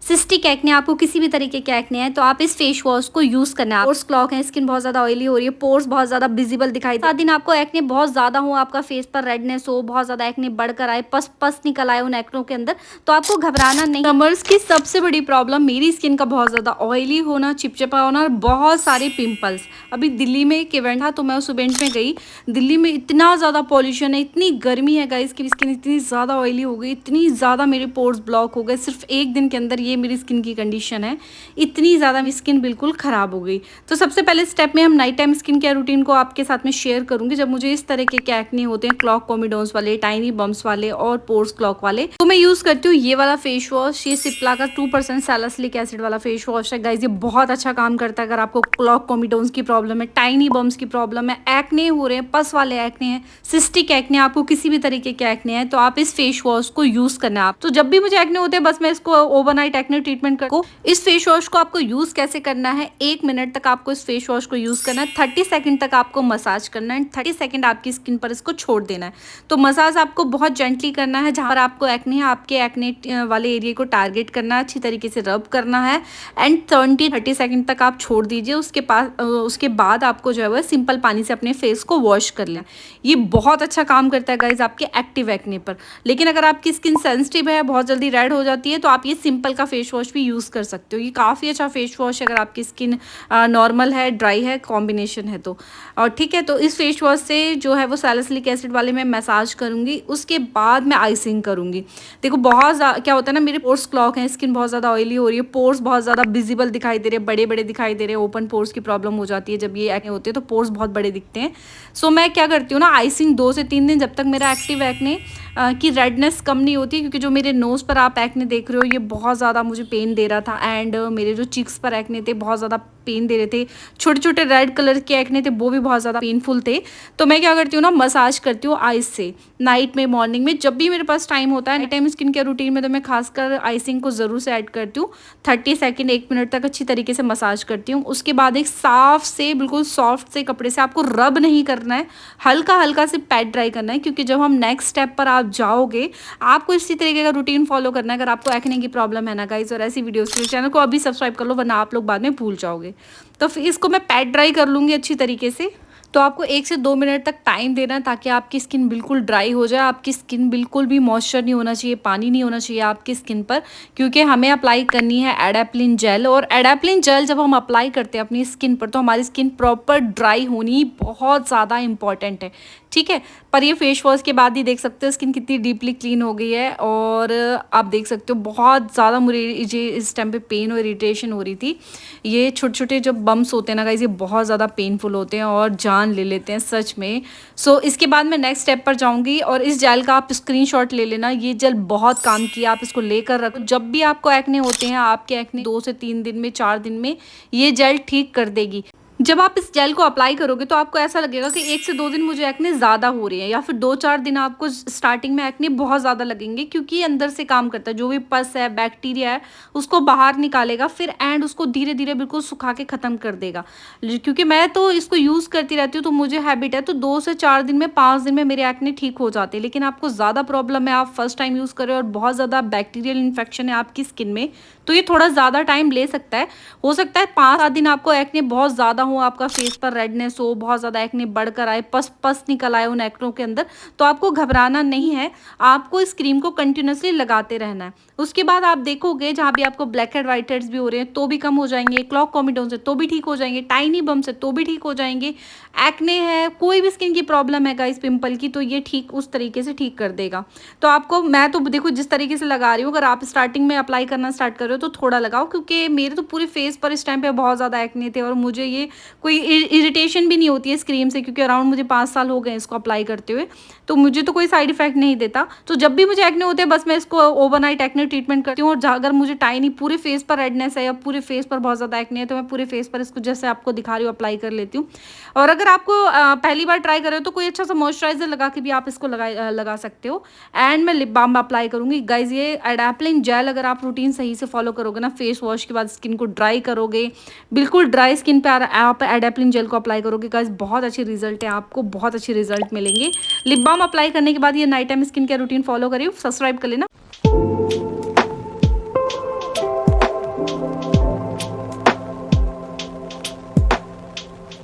Cystic acne, आपको किसी भी तरीके के एक्ने है तो आप इस फेस वॉश को यूज करना है। पोर्स क्लॉग है, स्किन बहुत ज्यादा ऑयली हो रही है, पोर्स बहुत ज्यादा विजिबल दिखाई दे, सात दिन आपको एक्ने बहुत ज्यादा हो, आपका फेस पर रेडनेस हो, बहुत ज्यादा एक्ने बढ़कर आए, पस पस निकल आए उन एक्नों के अंदर, तो आपको घबराना नहीं। समर्स की सबसे बड़ी प्रॉब्लम मेरी स्किन का बहुत ज्यादा ऑयली होना, चिपचिपा होना और बहुत सारे पिंपल्स। अभी दिल्ली में एक इवेंट था तो मैं उस इवेंट में गई। दिल्ली में इतना ज्यादा पॉल्यूशन है, इतनी गर्मी है गाइस की स्किन इतनी ज्यादा ऑयली हो गई, इतनी ज्यादा मेरे पोर्स ब्लॉक हो गए सिर्फ एक दिन के अंदर। ये मेरी स्किन की कंडीशन है, इतनी ज़्यादा मेरी स्किन बिल्कुल ख़राब हो गई। तो सबसे पहले स्टेप में हम night time skin care routine को आपके साथ में शेयर करूंगी। जब मुझे इस तरह के एक्ने होते हैं, क्लॉक कोमिडोन्स वाले, टाइनी बम्स वाले और पोर्स क्लॉक वाले, तो मैं यूज़ करती हूँ ये वाला फेस वॉश। ये सिप्ला का 2% सैलिसिलिक एसिड वाला फेस वॉश है गाइज। ये बहुत अच्छा काम करता है अगर आपको क्लॉक कोमिडोन्स की प्रॉब्लम है, टाइनी बम्स की प्रॉब्लम है, एक्ने हो रहे हैं, पस वाले एक्ने हैं, सिस्टिक एक्ने, आपको किसी भी तरीके के एक्ने हैं तो आप इस फेस वॉश को यूज़ करना है। आप तो जब भी मुझे एक्ने होते हैं बस मैं इसको ओवरनाइट एक्ने ट्रीटमेंट को इस फेस वॉश को आपको यूज कैसे करना है, 1 मिनट तक आपको इस फेस वॉश को यूज करना है, 30 सेकंड तक आपको मसाज करना है, 30 सेकंड आपकी स्किन पर इसको छोड़ देना है। तो मसाज आपको बहुत जेंटली करना है, जहां पर आपको एक्ने है आपके एक्ने वाले एरिया को टारगेट करना है, अच्छी तरीके से रब करना है एंड 30 सेकंड तक आप छोड़ दीजिए। उसके बाद आपको जो है सिंपल पानी से अपने फेस को वॉश कर लें। ये बहुत अच्छा काम करता है गाइज आपके एक्टिव एक्ने पर। लेकिन अगर आपकी स्किन सेंसिटिव है, बहुत जल्दी रेड हो जाती है, तो आप ये सिंपल का फेस वॉश भी यूज़ कर सकते हो। ये काफ़ी अच्छा फेस वॉश है अगर आपकी स्किन नॉर्मल है, ड्राई है, कॉम्बिनेशन है तो। और ठीक है, तो इस फेस वॉश से जो है वो सैलिसिलिक एसिड वाले में मसाज करूँगी, उसके बाद मैं आइसिंग करूँगी। देखो बहुत क्या होता है ना, मेरे पोर्स क्लॉग हैं, स्किन बहुत ज़्यादा ऑयली हो रही है, पोर्स बहुत ज़्यादा विजिबल दिखाई दे रहे हैं, बड़े बड़े दिखाई दे रहे हैं, ओपन पोर्स की प्रॉब्लम हो जाती है जब ये एक्ने होते हैं तो पोर्स बहुत बड़े दिखते हैं। सो मैं क्या करती हूँ ना, आइसिंग 2 से 3 दिन जब तक मेरा एक्टिव एक्ने की रेडनेस कम नहीं होती, क्योंकि जो मेरे नोज़ पर आप एक्ने देख रहे हो ये बहुत ज़्यादा मुझे पेन दे रहा था एंड मेरे जो चिक्स पर एक्ने थे बहुत ज़्यादा पेन दे रहे थे, छोटे छोटे रेड कलर के एक्ने थे वो भी बहुत ज़्यादा पेनफुल थे। तो मैं क्या करती हूँ ना, मसाज करती हूँ आइस से, नाइट में, मॉर्निंग में, जब भी मेरे पास टाइम होता है। Night time skin care routine में तो मैं खासकर आइसिंग को ज़रूर से ऐड करती हूँ। 30 सेकंड 1 मिनट तक अच्छी तरीके से मसाज करती हूँ। उसके बाद एक साफ से बिल्कुल सॉफ्ट से कपड़े से, आपको रब नहीं करना है, हल्का हल्का से पैड ड्राई करना है, क्योंकि जब हम नेक्स्ट स्टेप पर आप जाओगे आपको इसी तरीके का रूटीन फॉलो करना है अगर आपको एक्ने की प्रॉब्लम है ना गाइस। और ऐसी वीडियोस के लिए चैनल को अभी सब्सक्राइब कर लो, वरना आप लोग बाद में भूल जाओगे। तो फिर इसको मैं पैड ड्राई कर लूँगी अच्छी तरीके से। तो आपको 1 से 2 मिनट तक टाइम देना है ताकि आपकी स्किन बिल्कुल ड्राई हो जाए। आपकी स्किन बिल्कुल भी मॉइस्चर नहीं होना चाहिए, पानी नहीं होना चाहिए आपकी स्किन पर, क्योंकि हमें अप्लाई करनी है एडाप्लिन जेल। और एडाप्लिन जेल जब हम अप्लाई करते हैं अपनी स्किन पर तो हमारी स्किन प्रॉपर ड्राई होनी बहुत ज़्यादा इंपॉर्टेंट है, ठीक है। पर ये फेस वॉश के बाद ही देख सकते हो स्किन कितनी डीपली क्लीन हो गई है। और आप देख सकते हो बहुत ज़्यादा मुझे इस टाइम पे पेन और इरिटेशन हो रही थी। ये छोटे छोटे जो बम्स होते हैं ना गाइस, ये बहुत ज़्यादा पेनफुल होते हैं और जान ले लेते हैं सच में। सो इसके बाद मैं नेक्स्ट स्टेप पर जाऊंगी और इस जेल का आप स्क्रीनशॉट ले लेना। ये जेल बहुत काम किया, आप इसको लेकर रखो। जब भी आपको एक्ने होते हैं, आपके एक्ने 2 से 3 दिन में, 4 दिन में ये जेल ठीक कर देगी। जब आप इस जेल को अप्लाई करोगे तो आपको ऐसा लगेगा कि 1 से 2 दिन मुझे एक्ने ज़्यादा हो रही है, या फिर 2-4 दिन आपको स्टार्टिंग में एक्ने बहुत ज़्यादा लगेंगे, क्योंकि ये अंदर से काम करता है। जो भी पस है, बैक्टीरिया है, उसको बाहर निकालेगा फिर एंड उसको धीरे धीरे बिल्कुल सुखा के ख़त्म कर देगा। क्योंकि मैं तो इसको यूज़ करती रहती हूँ तो मुझे हैबिट है, तो 2 से 4 दिन में, 5 दिन में मेरे एक्ने ठीक हो जाते हैं। लेकिन आपको ज़्यादा प्रॉब्लम है, आप फर्स्ट टाइम यूज़ कर रहे हो और बहुत ज़्यादा बैक्टीरियल इन्फेक्शन है आपकी स्किन में, तो ये थोड़ा ज़्यादा टाइम ले सकता है। हो सकता है 5-7 दिन आपको एक्ने बहुत ज़्यादा हो, आपका फेस पर रेडनेस हो, बहुत ज़्यादा एक्ने बढ़कर आए, पस पस निकल आए उन एक्नों के अंदर, तो आपको घबराना नहीं है। आपको इस क्रीम को कंटिन्यूसली लगाते रहना है। उसके बाद आप देखोगे जहाँ भी आपको ब्लैक हेड व्हाइट हेड्स भी हो रहे हैं तो भी कम हो जाएंगे, क्लॉक कॉमिडोन से तो भी ठीक हो जाएंगे, टाइनी बम से तो भी ठीक हो जाएंगे, एक्ने है, कोई भी स्किन की प्रॉब्लम है गाइस, पिंपल की, तो ये ठीक उस तरीके से ठीक कर देगा। तो आपको, मैं तो देखो जिस तरीके से लगा रही हूँ, अगर आप स्टार्टिंग में अप्लाई करना स्टार्ट कर रहे हो तो थोड़ा लगाओ, क्योंकि मेरे तो पूरे फेस पर इस टाइम पे बहुत ज़्यादा एक्ने थे और मुझे ये कोई इरिटेशन भी नहीं होती है इस क्रीम से, क्योंकि अराउंड मुझे 5 साल हो गए इसको अप्लाई करते हुए, तो मुझे तो कोई साइड इफेक्ट नहीं देता। तो जब भी मुझे एक्ने होते हैं बस मैं इसको ओवरनाइट एक्ने ट्रीटमेंट करती हूँ। और अगर मुझे टाइनी पूरे फेस पर रेडनेस है या पूरे फेस पर बहुत ज़्यादा एक्ने है तो मैं पूरे फेस पर इसको जैसे आपको दिखा रही हूँ अप्लाई कर लेती हूँ। और अगर आपको पहली बार ट्राई कर रहे हो तो कोई अच्छा सा मॉइस्चराइजर लगा के भी आप इसको लगा सकते हो। एंड मैं लिप बाम अप्लाई करूँगी गाइज। ये एडाप्लिन जेल अगर आप रूटीन सही से फॉलो करोगे ना, फेस वॉश के बाद स्किन को ड्राई करोगे, बिल्कुल ड्राई स्किन पे आप एडाप्लिन जेल को अप्लाई करोगे गाइज, बहुत अच्छी रिजल्ट है, आपको बहुत अच्छे रिजल्ट मिलेंगे। लिप बाम अप्लाई करने के बाद ये night time skin care routine follow करिए, सब्सक्राइब कर लेना।